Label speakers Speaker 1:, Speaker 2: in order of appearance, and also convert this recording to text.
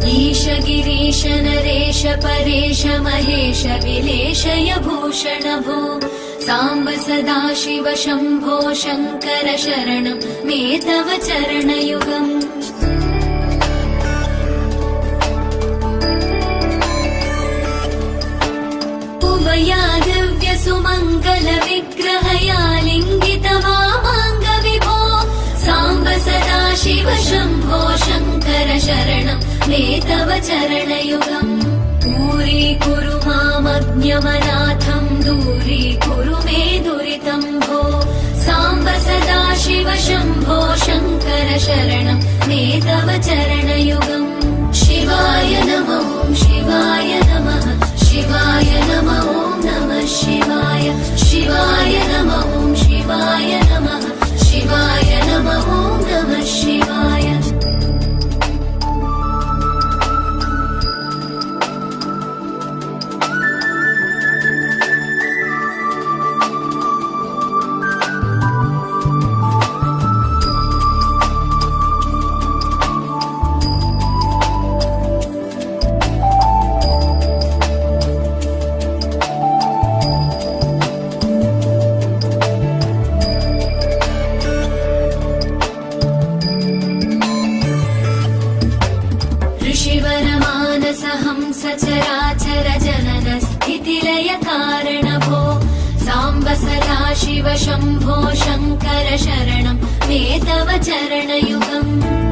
Speaker 1: ईश गिरीश नरेश परेश महेश विलेशय भूषण भो साम्ब सदाशिव शम्भो शङ्कर शरणं मे तव चरणयुगम् उमया दिव्य सुमङ्गल विग्रहया लिङ्गित वामाङ्ग विभो साम्ब सदाशिव शम्भो शङ्कर शरणं मे तव चरणयुगम् दूरीकुरु मामज्ञमनाथं दूरीकुरु मे दुरितं भो साम्ब सदाशिव शम्भो शङ्कर शरणं मे तव चरणयुगम् शिवाय नमः शिवाय नमः शिवाय नमः नमः शिवाय शिवाय नमः शिवाय नमः शिवाय नमः नमः शिवाय सचराचर जनन स्थितिलय कारण भो साम्ब सदाशिव शम्भो शङ्कर शरणं मे तव चरणयुगम्